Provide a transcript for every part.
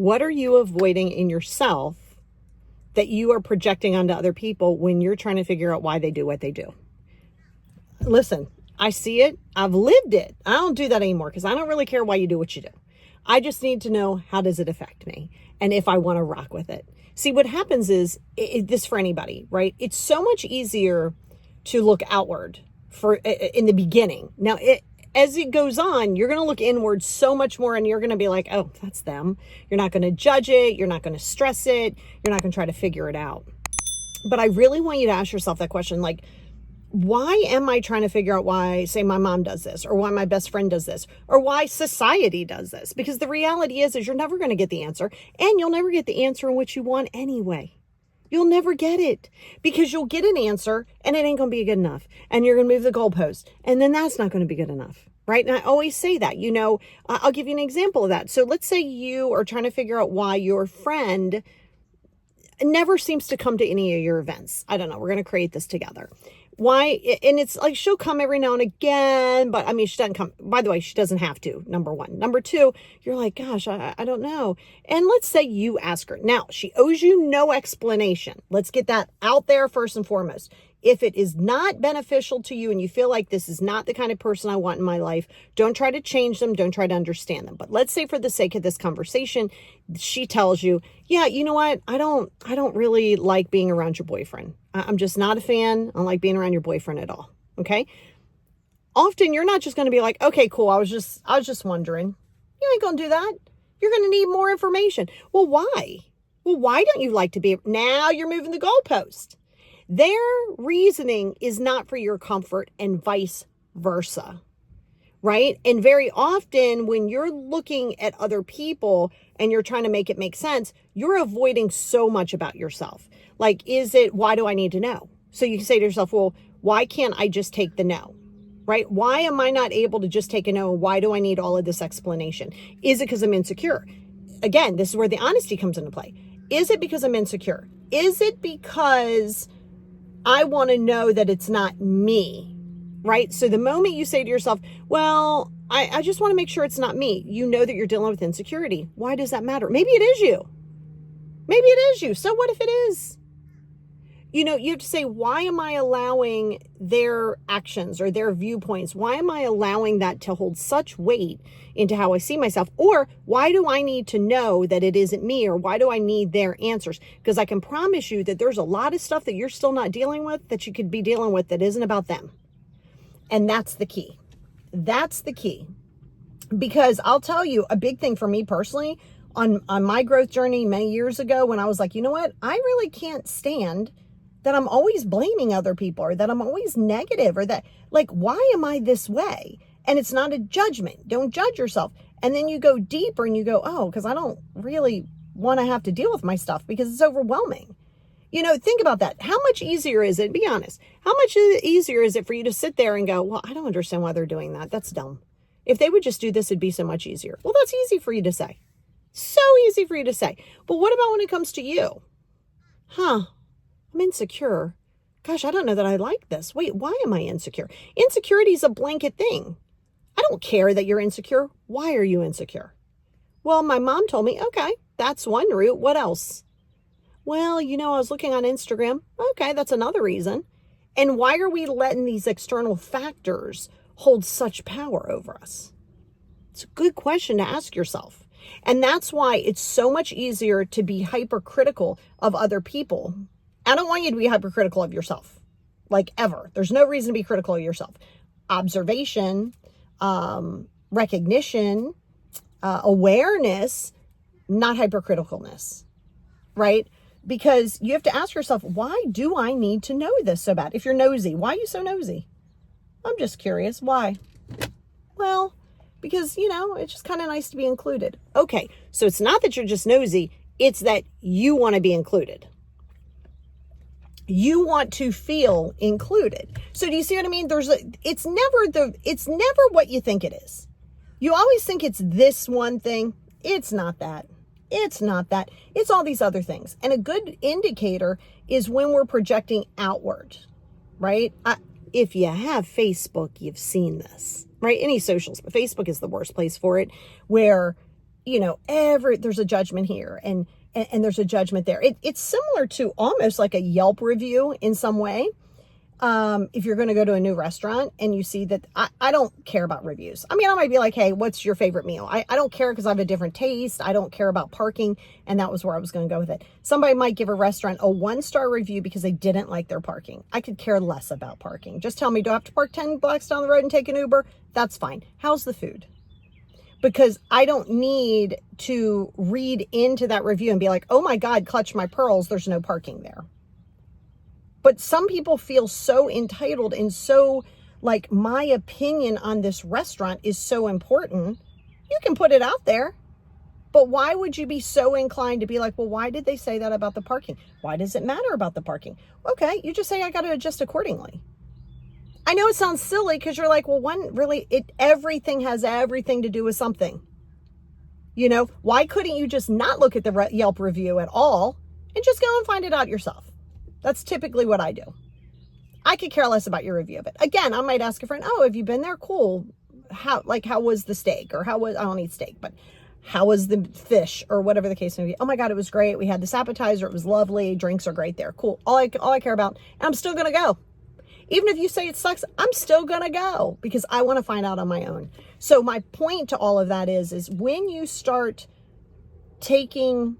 What are you avoiding in yourself that you are projecting onto other people when you're trying to figure out why they do what they do? Listen, I see it. I've lived it. I don't do that anymore because I don't really care why you do what you do. I just need to know, how does it affect me? And if I want to rock with it. See, what happens is, this for anybody, right? It's so much easier to look outward in the beginning. Now, as it goes on, you're going to look inward so much more, and you're going to be like, oh, that's them. You're not going to judge it. You're not going to stress it. You're not going to try to figure it out. But I really want you to ask yourself that question, like, why am I trying to figure out why, say, my mom does this, or why my best friend does this, or why society does this? Because the reality is you're never going to get the answer, and you'll never get the answer in which you want anyway. You'll never get it, because you'll get an answer and it ain't going to be good enough. And you're going to move the goalpost, and then that's not going to be good enough. Right? And I always say that, I'll give you an example of that. So let's say you are trying to figure out why your friend never seems to come to any of your events. I don't know. We're going to create this together. Why? And it's like, she'll come every now and again, but I mean, she doesn't come. By the way, she doesn't have to, number one. Number two, you're like, gosh, I don't know. And let's say you ask her. Now, she owes you no explanation. Let's get that out there first and foremost. If it is not beneficial to you and you feel like this is not the kind of person I want in my life, don't try to change them. Don't try to understand them. But let's say for the sake of this conversation, she tells you, yeah, you know what? I don't really like being around your boyfriend. I'm just not a fan. I don't like being around your boyfriend at all. Okay. Often you're not just going to be like, okay, cool. I was just wondering. You ain't going to do that. You're going to need more information. Well, why? Well, why don't you like to be? Now you're moving the goalpost. Their reasoning is not for your comfort, and vice versa, right? And very often when you're looking at other people and you're trying to make it make sense, you're avoiding so much about yourself. Like, why do I need to know? So you can say to yourself, well, why can't I just take the no, right? Why am I not able to just take a no? Why do I need all of this explanation? Is it because I'm insecure? Again, this is where the honesty comes into play. Is it because I'm insecure? Is it because I want to know that it's not me, right? So the moment you say to yourself, well, I just want to make sure it's not me, you know that you're dealing with insecurity. Why does that matter? Maybe it is you. Maybe it is you. So what if it is? You have to say, why am I allowing their actions or their viewpoints? Why am I allowing that to hold such weight into how I see myself? Or why do I need to know that it isn't me? Or why do I need their answers? Because I can promise you that there's a lot of stuff that you're still not dealing with that you could be dealing with that isn't about them. And that's the key. That's the key. Because I'll tell you, a big thing for me personally on my growth journey many years ago, when I was like, you know what? I really can't stand that I'm always blaming other people, or that I'm always negative, or that, like, why am I this way? And it's not a judgment. Don't judge yourself. And then you go deeper and you go, oh, because I don't really want to have to deal with my stuff because it's overwhelming. Think about that. How much easier is it? Be honest. How much easier is it for you to sit there and go, well, I don't understand why they're doing that. That's dumb. If they would just do this, it'd be so much easier. Well, that's easy for you to say. So easy for you to say. But what about when it comes to you? I'm insecure. Gosh, I don't know that I like this. Wait, why am I insecure? Insecurity is a blanket thing. I don't care that you're insecure. Why are you insecure? Well, my mom told me, okay, that's one route. What else? Well, I was looking on Instagram. Okay, that's another reason. And why are we letting these external factors hold such power over us? It's a good question to ask yourself. And that's why it's so much easier to be hypercritical of other people. I don't want you to be hypercritical of yourself, like, ever. There's no reason to be critical of yourself. Observation, recognition, awareness, not hypercriticalness, right? Because you have to ask yourself, why do I need to know this so bad? If you're nosy, why are you so nosy? I'm just curious. Why? Well, because, it's just kind of nice to be included. Okay, so it's not that you're just nosy. It's that you want to be included. You want to feel included. So do you see what I mean? It's never what you think it is. You always think it's this one thing. It's not that. It's not that. It's all these other things. And a good indicator is when we're projecting outward, right? If you have Facebook, you've seen this, right? Any socials, but Facebook is the worst place for it, where there's a judgment here and there's a judgment there. It's similar to almost like a Yelp review in some way. If you're going to go to a new restaurant and you see that, I don't care about reviews. I mean, I might be like, hey, what's your favorite meal? I don't care because I have a different taste. I don't care about parking. And that was where I was going to go with it. Somebody might give a restaurant a 1-star review because they didn't like their parking. I could care less about parking. Just tell me, do I have to park 10 blocks down the road and take an Uber? That's fine. How's the food? Because I don't need to read into that review and be like, oh my God, clutch my pearls, there's no parking there. But some people feel so entitled and so like, my opinion on this restaurant is so important. You can put it out there, but why would you be so inclined to be like, well, why did they say that about the parking? Why does it matter about the parking? Okay, you just say, I got to adjust accordingly. I know it sounds silly because you're like, well, everything has everything to do with something. Why couldn't you just not look at the Yelp review at all and just go and find it out yourself? That's typically what I do. I could care less about your review of it. Again, I might ask a friend, oh, have you been there? Cool. How was the steak? Or I don't eat steak, but how was the fish or whatever the case may be? Oh my God, it was great. We had this appetizer. It was lovely. Drinks are great there. Cool. All I care about, and I'm still going to go. Even if you say it sucks, I'm still going to go because I want to find out on my own. So my point to all of that is when you start taking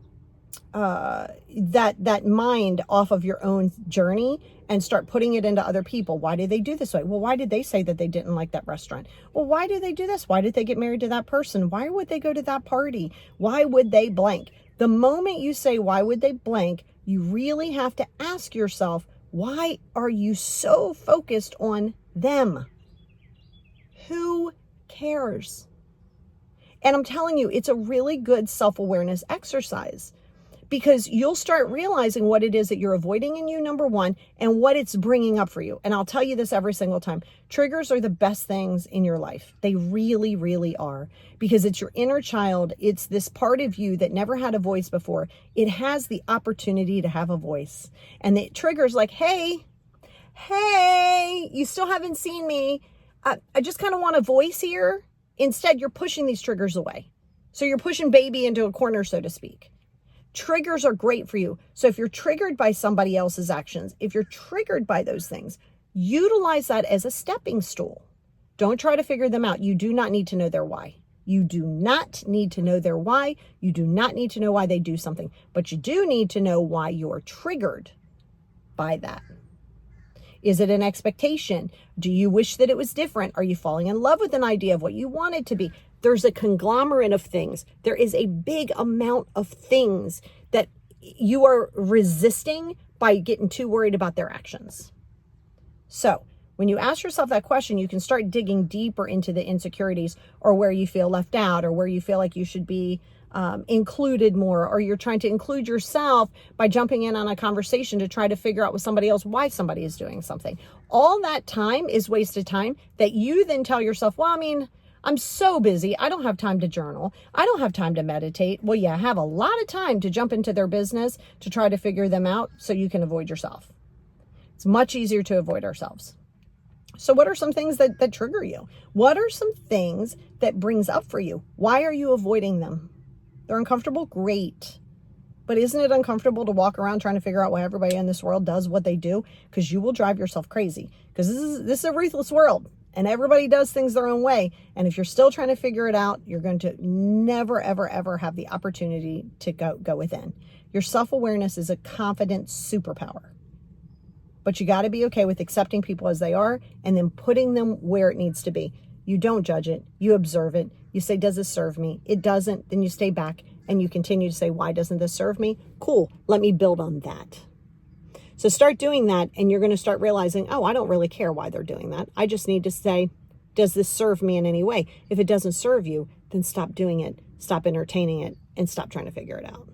that mind off of your own journey and start putting it into other people. Why did they do this way? Well, why did they say that they didn't like that restaurant? Well, why did they do this? Why did they get married to that person? Why would they go to that party? Why would they blank? The moment you say, why would they blank, you really have to ask yourself, why are you so focused on them? Who cares? And I'm telling you, it's a really good self-awareness exercise. Because you'll start realizing what it is that you're avoiding in you, number one, and what it's bringing up for you. And I'll tell you this every single time. Triggers are the best things in your life. They really, really are. Because it's your inner child. It's this part of you that never had a voice before. It has the opportunity to have a voice. And the triggers like, hey, you still haven't seen me. I just kind of want a voice here. Instead, you're pushing these triggers away. So you're pushing baby into a corner, so to speak. Triggers are great for you. So if you're triggered by somebody else's actions, if you're triggered by those things, utilize that as a stepping stool. Don't try to figure them out. You do not need to know their why. You do not need to know their why. You do not need to know why they do something, but you do need to know why you're triggered by that. Is it an expectation? Do you wish that it was different? Are you falling in love with an idea of what you want it to be? There's a conglomerate of things. There is a big amount of things that you are resisting by getting too worried about their actions. So when you ask yourself that question, you can start digging deeper into the insecurities or where you feel left out or where you feel like you should be included more, or you're trying to include yourself by jumping in on a conversation to try to figure out with somebody else why somebody is doing something. All that time is wasted time that you then tell yourself, well, I mean, I'm so busy. I don't have time to journal. I don't have time to meditate. Well, yeah, have a lot of time to jump into their business to try to figure them out so you can avoid yourself. It's much easier to avoid ourselves. So what are some things that trigger you? What are some things that brings up for you? Why are you avoiding them? They're uncomfortable? Great. But isn't it uncomfortable to walk around trying to figure out why everybody in this world does what they do? Because you will drive yourself crazy. Because this is a ruthless world. And everybody does things their own way. And if you're still trying to figure it out, you're going to never, ever, ever have the opportunity to go within. Your self-awareness is a confident superpower. But you got to be okay with accepting people as they are and then putting them where it needs to be. You don't judge it. You observe it. You say, does this serve me? It doesn't. Then you stay back and you continue to say, why doesn't this serve me? Cool. Let me build on that. So start doing that and you're going to start realizing, oh, I don't really care why they're doing that. I just need to say, does this serve me in any way? If it doesn't serve you, then stop doing it, stop entertaining it, and stop trying to figure it out.